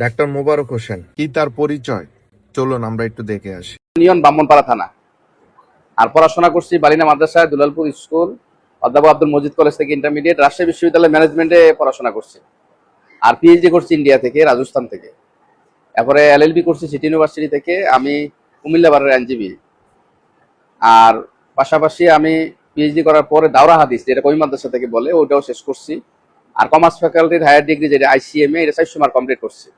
Doctor Mobarak Hossain কি তার পরিচয়? চলুন আমরা একটু দেখে আসি। ইউনিয়ন ব্রাহ্মণপাড়া থানা। আর পড়াশোনা করছি বালিনা মাদ্রাসায়, দুলালপুর স্কুল, অধ্যাপক আব্দুল মজিদ কলেজ থেকে ইন্টারমিডিয়েট, রাজশাহী বিশ্ববিদ্যালয় ম্যানেজমেন্টে পড়াশোনা করছি। আর পিএইচডি করছি ইন্ডিয়া থেকে, রাজস্থান থেকে। এরপরে এলএলবি করছি সিটি ইউনিভার্সিটি থেকে। আমি কুমিল্লা বারের আইনজীবী। আর পাশাপাশি আমি পিএইচডি করার পরে দাওরা হাদিস, যেটা কবি মাদ্রাসা থেকে বলে, ওটাও শেষ করছি। আর কমার্স ফ্যাকাল্টির হায়ার ডিগ্রি, যেটা আইসিএমএ, এটা 400 মার্ক কমপ্লিট করছি।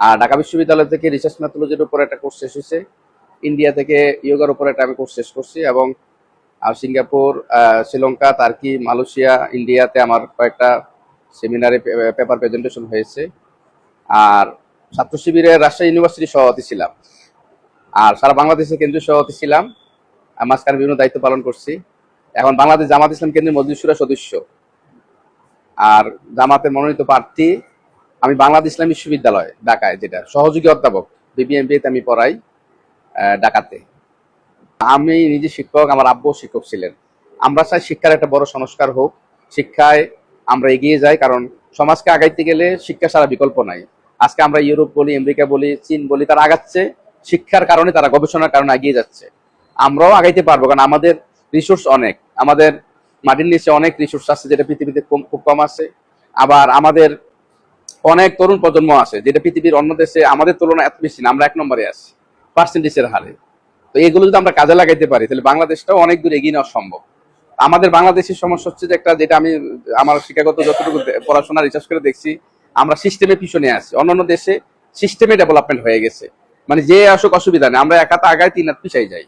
আর ঢাকা বিশ্ববিদ্যালয় থেকে রিসার্চ ম্যাথোলজির উপর একটা কোর্স শেষ হয়েছে। ইন্ডিয়া থেকে ইয়োগার উপর একটা আমি কোর্স শেষ করছি। এবং সিঙ্গাপুর, শ্রীলঙ্কা, তার্কি, মালয়েশিয়া, ইন্ডিয়াতে আমার কয়েকটা সেমিনারে পেপার প্রেজেন্টেশন হয়েছে। আর ছাত্র শিবিরের রাজশাহী ইউনিভার্সিটির সভাপতি ছিলাম। আর সারা বাংলাদেশের কেন্দ্রীয় সভাপতি ছিলাম। মাঝখানে বিভিন্ন দায়িত্ব পালন করছি। এখন বাংলাদেশ জামাত ইসলাম কেন্দ্রীয় মজলিস শুরার সদস্য। আর জামাতের মনোনীত প্রার্থী। আমি বাংলাদেশ ইসলাম বিশ্ববিদ্যালয় ঢাকায়, যেটা সহযোগী অধ্যাপক, বিবিএমবিএতে আমি পড়াই ঢাকাতে। আমি নিজে শিক্ষক, আমার আব্বু শিক্ষক ছিলেন। আমরা চাই শিক্ষার একটা বড় সংস্কার হোক, শিক্ষায় আমরা এগিয়ে যাই, কারণ সমাজকে আগাইতে গেলে শিক্ষা ছাড়া বিকল্প নাই। আজকে আমরা ইউরোপ বলি, আমেরিকা বলি, চীন বলি, তারা আগাচ্ছে শিক্ষার কারণে, তারা গবেষণার কারণে এগিয়ে যাচ্ছে। আমরাও আগাইতে পারবো, কারণ আমাদের রিসোর্স অনেক, আমাদের মাটির নিচে অনেক রিসোর্স আছে, যেটা পৃথিবীতে খুব কম আছে। আবার আমাদের অনেক তরুণ প্রজন্ম আছে, যেটা পৃথিবীর অন্য দেশে আমাদের তুলনায় এত বেশি না, আমরা 1 নম্বরে আছি পার্সেন্টেজের হারে। তো এগুলো যদি আমরা কাজে লাগাইতে পারি, তাহলে বাংলাদেশটাও অনেক দূর এগিয়ে নেওয়া সম্ভব। আমাদের বাংলাদেশের সমস্যা হচ্ছে যে যেটা আমি আমার শিক্ষাগত যতটুকু পড়াশোনা রিসার্চ করে দেখছি, আমরা সিস্টেমে পিছনে আছি। অন্যান্য দেশে সিস্টেমে ডেভেলপমেন্ট হয়ে গেছে, মানে যে আসুক অসুবিধা নেই, আমরা এক হাত আগায় 3 হাত পিছাই যাই।